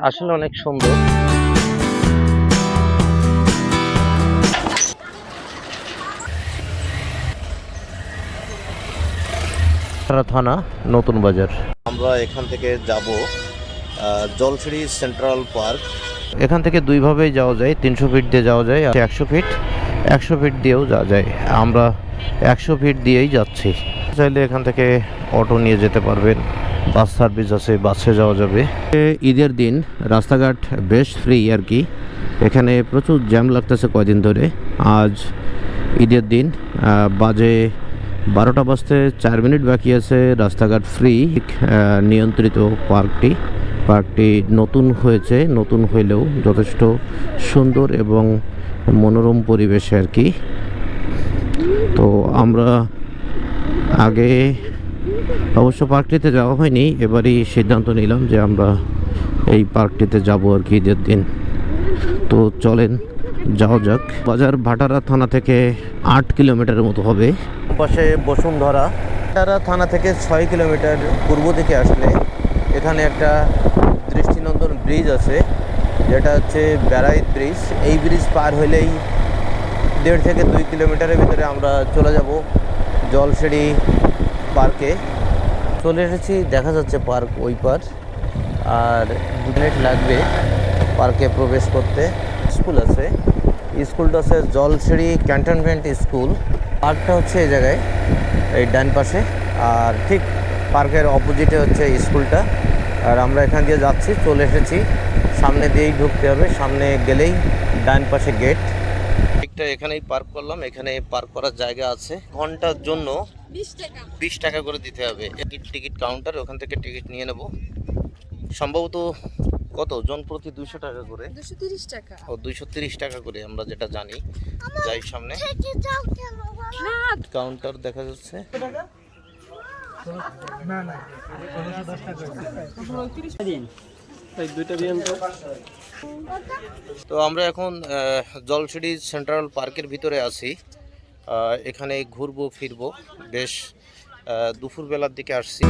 আসলে অনেক সুন্দর। থানা নতুন বাজার। আমরা এখান থেকে যাব জলছড়ি সেন্ট্রাল পার্ক। এখান থেকে দুইভাবেই যাওয়া যায়, 300 ফিট দিয়ে যাওয়া যায় আর 100 ফিট দিয়েও যাওয়া যায়। আমরা 100 ফিট দিয়েই যাচ্ছি। চাইলে এখান থেকে অটো নিয়ে যেতে পারবেন, বাস সার্ভিস আছে, বাসে যাওয়া যাবে। ঈদের দিন রাস্তাঘাট বেশ ফ্রি আর কি। এখানে প্রচুর জ্যাম লাগতেছে কয়দিন ধরে। আজ ঈদের দিন, বাজে 12টা বাজতে 4 মিনিট বাকি আছে। রাস্তাঘাট ফ্রি। নিয়ন্ত্রিত পার্কটি নতুন হয়েছে, নতুন হইলেও যথেষ্ট সুন্দর এবং মনোরম পরিবেশে আর কি। তো আমরা আগে অবশ্য পার্কটিতে যাওয়া হয়নি, এবারই সিদ্ধান্ত নিলাম যে আমরা এই পার্কটিতে যাব আর কি ঈদের দিন। তো চলেন যাওয়া যাক। বাজার ভাটারা থানা থেকে 8 কিলোমিটারের মতো হবে। পাশে বসুন্ধরা থানা থেকে 6 কিলোমিটার পূর্ব দিকে আসলে এখানে একটা দৃষ্টিনন্দন ব্রিজ আছে, যেটা হচ্ছে ব্যারাইত ব্রিজ। এই ব্রিজ পার হলেই 1.5 থেকে 2 কিলোমিটারের ভিতরে আমরা চলে যাব জলছড়ি পার্কে। চলে এসেছি, দেখা যাচ্ছে পার্ক ওই পার। আর 2 মিনিট লাগবে পার্কে প্রবেশ করতে। স্কুল আছে, স্কুলটা আছে জলছড়ি ক্যান্টনমেন্ট স্কুল। পার্কটা হচ্ছে এই জায়গায়, এই ডান পাশে। আর ঠিক পার্কের অপোজিটে হচ্ছে স্কুলটা। আর আমরা এখান দিয়ে যাচ্ছি, চলে এসেছি। সামনে দিয়েই ঢুকতে হবে, সামনে গেলেই ডান পাশে গেট। ঠিকটা এখানেই পার্ক করলাম। এখানে পার্ক করার জায়গা আছে। ঘন্টার জন্য 20 টাকা করে দিতে হবে। টিকিট কাউন্টার, ওখান থেকে টিকিট নিয়ে নেব। সম্ভবত কত জন প্রতি 200 টাকা করে, 230 টাকা। ও 230 টাকা করে আমরা যেটা জানি। যাই সামনে, কাউন্টার দেখা যাচ্ছে। তো আমরা এখন জলছড়ি সেন্ট্রাল পার্কের ভিতরে আছি। এখানে ঘুরবো ফিরবো। বেশ দুপুরবেলার দিকে আসছি।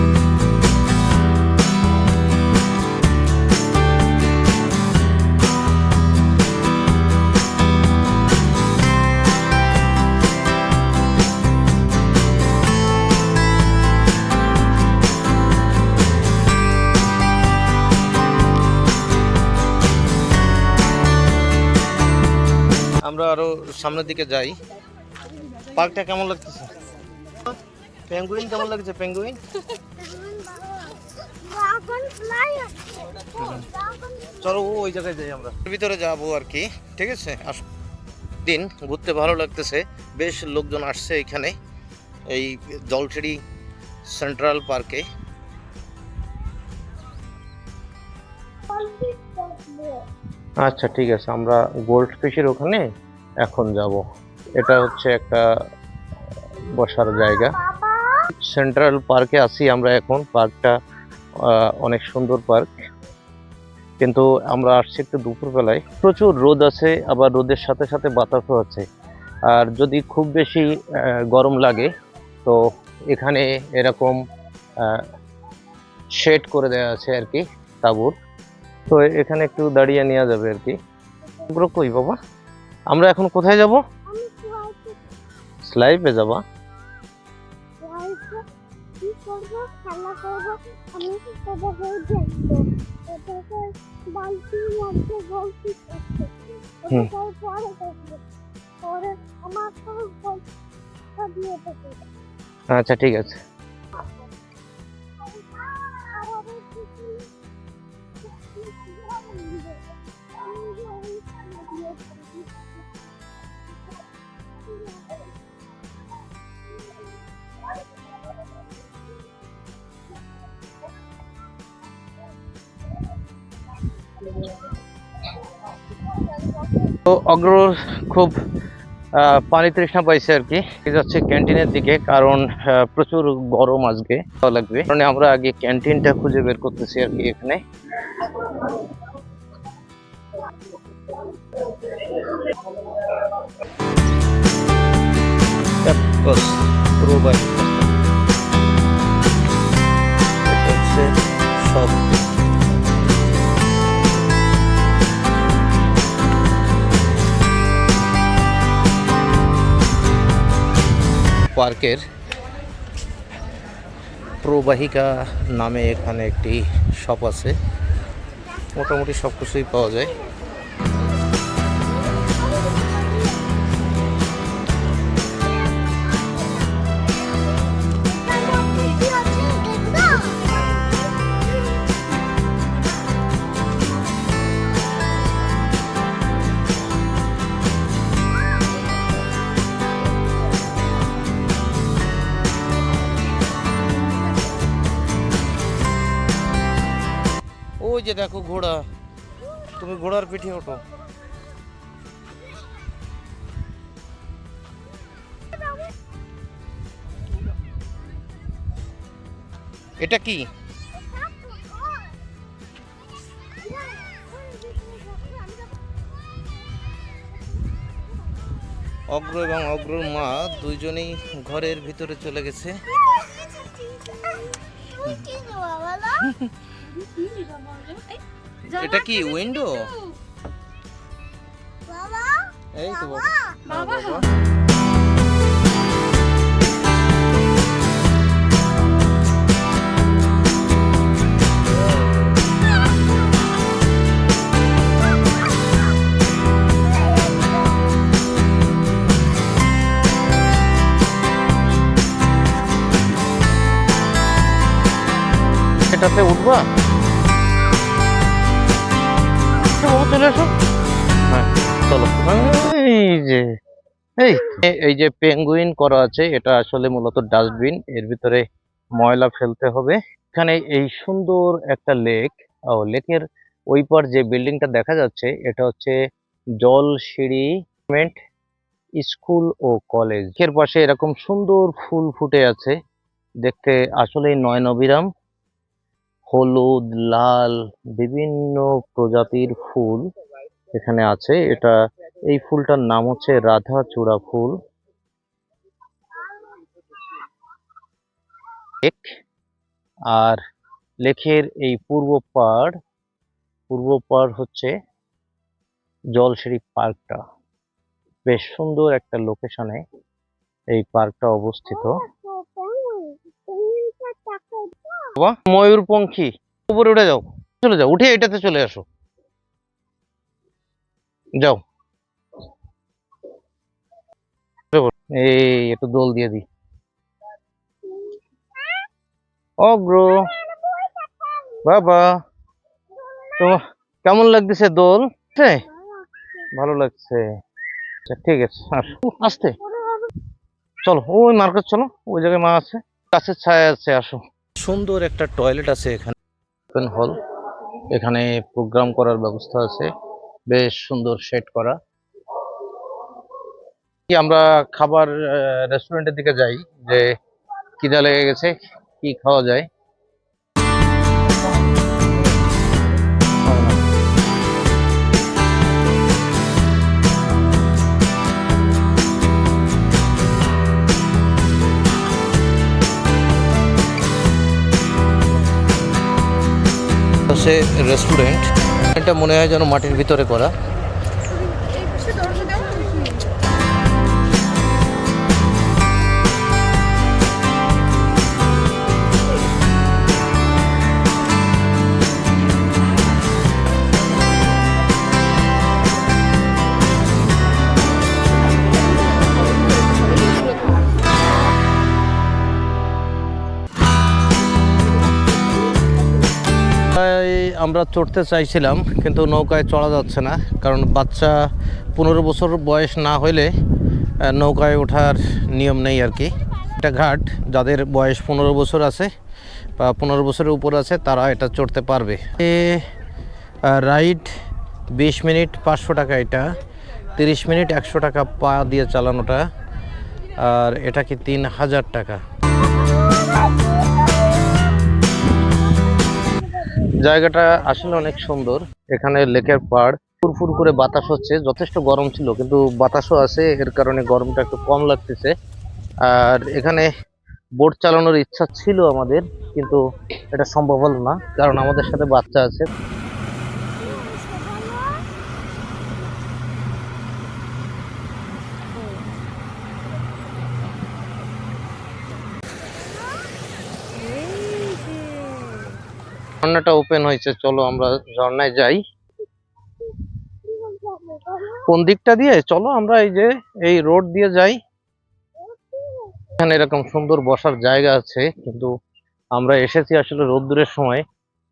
আমরা আরো সামনের দিকে যাই। পার্কটা কেমন লাগতেছে? পেঙ্গুইন কেমন লাগছে? পেঙ্গুইন চলো ওই জায়গায় যাই, আমরা ভিতরে যাবো আর কি। ঠিক আছে, দিন ঘুরতে ভালো লাগতেছে। বেশ লোকজন আসছে এখানে, এই জলছড়ি সেন্ট্রাল পার্কে। আচ্ছা ঠিক আছে, আমরা গোল্ড ফিশের ওখানে এখন যাব। এটা হচ্ছে একটা বসার জায়গা। সেন্ট্রাল পার্কে আছি আমরা এখন। পার্কটা অনেক সুন্দর পার্ক, কিন্তু আমরা আসছি একটু দুপুরবেলায়। প্রচুর রোদ আছে, আবার রোদের সাথে সাথে বাতাসও আছে। আর যদি খুব বেশি গরম লাগে তো এখানে এরকম শেড করে দেওয়া আছে আর কি, তাঁবুর। তো এখানে একটু দাঁড়িয়ে নেওয়া যাবে আর কি। কই বাবা, আমরা এখন কোথায় যাব? স্লাইডে যাবা? আচ্ছা ঠিক আছে। তো অগ্র খুব পানি তৃষ্ণা পাইছে আর কি, যাচ্ছে ক্যান্টিনের দিকে। কারণ প্রচুর গরম আজকে লাগবে, কারণ আমরা আগে ক্যান্টিনটা খুঁজে বের করতেছি আর কি। এখানে সব পার্কের প্রবাহিকা নামে এখানে একটি শপ আছে, মোটামুটি সব কিছুই পাওয়া যায়। ওই যে দেখো ঘোড়া, তুমি ঘোড়ার পিঠে ওঠো। এটা কি? অগ্র এবং অগ্রর মা দুইজনেই ঘরের ভিতরে চলে গেছে। এটা কি উইন্ডো? এই তো বাবা। এটাতে উঠবা? চলে আসো। হ্যাঁ চলো। এই যে পেঙ্গুইন করা আছে, এটা আসলে মূলত ডাস্টবিন, এর ভিতরে ময়লা ফেলতে হবে। এখানে এই সুন্দর একটা লেক, লেকের ওই পার যে বিল্ডিংটা দেখা যাচ্ছে এটা হচ্ছে জলসিঁড়ি স্কুল ও কলেজ। এর পাশে এরকম সুন্দর ফুল ফুটে আছে, দেখতে আসলেই নয়নাভিরাম। হলুদ, লাল, বিভিন্ন প্রজাতির ফুল এখানে আছে। এই ফুলটার নাম হচ্ছে রাধাচূড়া ফুল। আর লেকের এই পূর্ব পাড় হচ্ছে জলসিঁড়ি পার্কটা। বেশ সুন্দর একটা লোকেশনে এই পার্কটা অবস্থিত। ময়ূরপঙ্খী, উপরে উঠে যাও, চলে যাও, উঠে এটাতে চলে আসো, যাও। এই একটু দোল দিয়ে দিই। অগ্র বাবা, তো কেমন লাগতেছে দোল? ভালো লাগছে, ঠিক আছে আসতে চলো, ওই মার্কেট চলো, ওই জায়গায় মা আছে, গাছের ছায়া আছে, আসো। সুন্দর একটা টয়লেট আছে এখানে, ওপেন হল, এখানে প্রোগ্রাম করার ব্যবস্থা আছে, বেশ সুন্দর সেট করা। আমরা খাবার রেস্টুরেন্টের দিকে যাই, যে খিদা লেগে গেছে, কি খাওয়া যায়। রেস্টুরেন্ট, এটা মনে হয় যেন মাটির ভিতরে করা। আমরা চড়তে চাইছিলাম কিন্তু নৌকায় চড়া যাচ্ছে না, কারণ বাচ্চা 15 বছর বয়স না হলে নৌকায় ওঠার নিয়ম নেই আর কি। এটা ঘাট, যাদের বয়স 15 বছর আছে বা 15 বছরের উপর আছে তারা এটা চড়তে পারবে। রাইড 20 মিনিট 500 টাকা, এটা 30 মিনিট 100 টাকা পা দিয়ে চালানোটা, আর এটা কি 3000 টাকা। জায়গাটা আসলে অনেক সুন্দর। এখানে লেকের পাড়, ফুরফুর করে বাতাস হচ্ছে, যথেষ্ট গরম ছিল কিন্তু বাতাসও আছে, এর কারণে গরমটা একটু কম লাগতেছে। আর এখানে বোট চালানোর ইচ্ছা ছিল আমাদের, কিন্তু এটা সম্ভব হলো না, কারণ আমাদের সাথে বাচ্চা আছে। ঝর্ণাটা ওপেন হয়েছে, চলো আমরা ঝর্ণায় যাই। কোন দিকটা দিয়ে? চলো আমরা এই যে এই রোড দিয়ে যাই। এখানে এরকম সুন্দর বসার জায়গা আছে, কিন্তু আমরা এসেছি আসলে রোদ্দুরের সময়,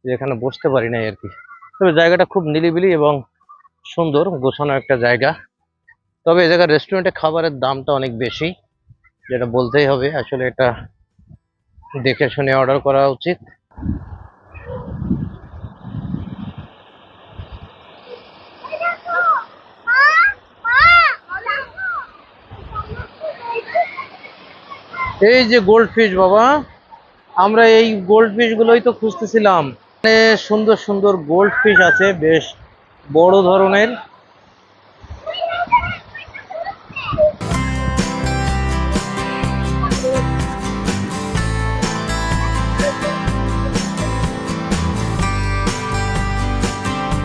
যেখানে বসতে পারি নাই আর কি। তবে জায়গাটা খুব নিরিবিলি এবং সুন্দর গোছানো একটা জায়গা। তবে এই জায়গার রেস্টুরেন্টে খাবারের দামটা অনেক বেশি, যেটা বলতেই হবে। আসলে এটা দেখে শুনে অর্ডার করা উচিত। এই যে গোল্ড ফিশ বাবা, আমরা এই গোল্ড ফিশ গুলোই তো খুঁজতেছিলাম। এখানে সুন্দর সুন্দর গোল্ড ফিশ আছে, বেশ বড় ধরনের।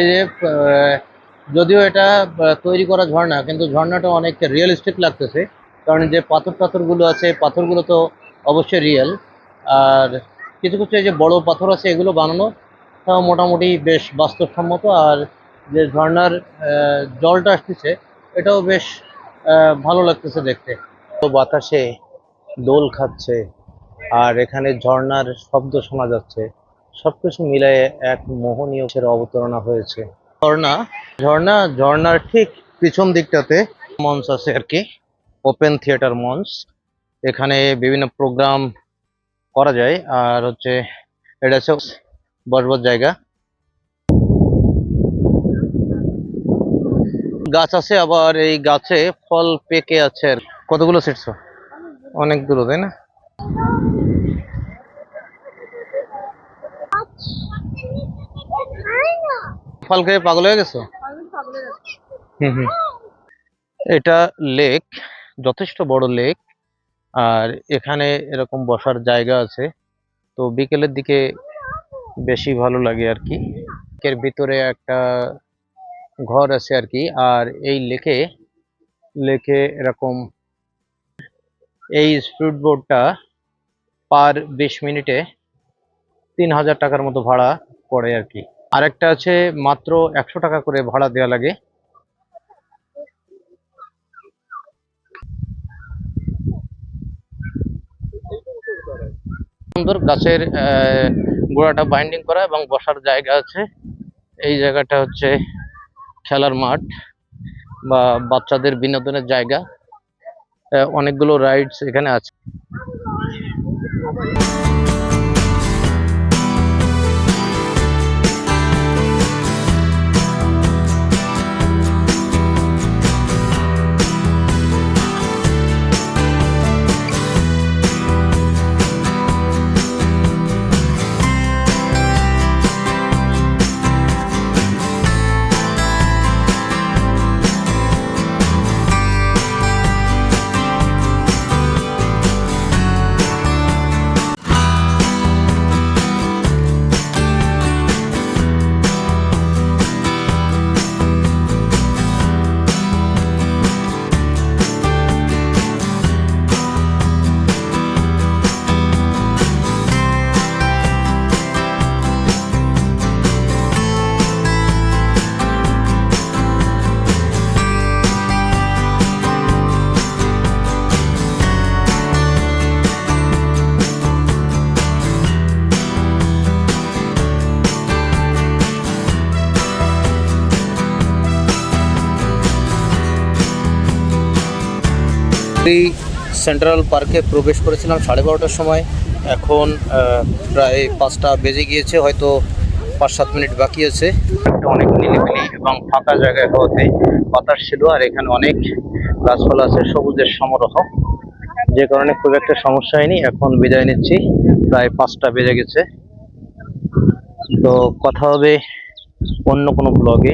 এই যে যদিও এটা তৈরি করা ঝর্ণা, কিন্তু ঝর্ণাটা অনেক রিয়েলিস্টিক লাগতেছে, কারণ যে পাথরগুলো আছে, পাথরগুলো তো অবশ্যই রিয়েল। আর কিছু কিছু এই যে বড় পাথর আছে, এগুলো বানানো তাও মোটামুটি বেশ বাস্তবসম্মত। আর যে ঝর্ণার জলটা আসতেছে, এটাও বেশ ভালো লাগতেছে দেখতে। তো বাতাসে দোল খাচ্ছে, আর এখানে ঝর্ণার শব্দ শোনা যাচ্ছে। সবকিছু মিলায়ে এক মোহনীয় অবতারণা হয়েছে। ঝর্ণা ঝর্ণা ঝর্ণার ঠিক পিছন দিকটাতে মঞ্চ আছে আর কি, ওপেন থিয়েটার মঞ্চ। এখানে বিভিন্ন প্রোগ্রাম করা যায়। আর হচ্ছে এটা হচ্ছে বসবার জায়গা। গাছ আছে, আবার এই গাছে ফল পেকে আছে। আর কতগুলো ছিটছো? অনেকগুলো, তাই না? ফল খেয়ে পাগল হয়ে গেছো? হুম হুম। এটা লেক, যথেষ্ট বড় লেক। আর এখানে এরকম বসার জায়গা আছে। তো বিকেলের দিকে বেশি ভালো লাগে আর কি। এর ভিতরে একটা ঘর আছে আর কি। আর এই লেকে লেকে এরকম এই স্পিড বোটটা পার 20 মিনিটে 3000 টাকার মতো ভাড়া পড়ে আর কি। আরেকটা আছে মাত্র 100 টাকা করে ভাড়া দেওয়া লাগে। সুন্দর গাছের গোড়াটা বাইন্ডিং করা এবং বসার জায়গা আছে। এই জায়গাটা হচ্ছে খেলার মাঠ বা বাচ্চাদের বিনোদনের জায়গা। অনেকগুলো রাইডস এখানে আছে। সেন্ট্রাল পার্কে প্রবেশ করেছিলাম 12:30টার সময়। এখন প্রায় 5টা বেজে গিয়েছে, হয়তো 5-7 মিনিট বাকি আছে। অনেক নিরিবিলি এবং ফাঁকা জায়গায় হওয়াতে বাতাস ছিল, আর এখানে অনেক গাছপালা আছে, সবুজের সমারোহ, যে কারণে খুব একটা সমস্যা হয়নি। এখন বিদায় নিচ্ছি, প্রায় 5টা বেজে গেছে। তো কথা হবে অন্য কোনো ব্লগে।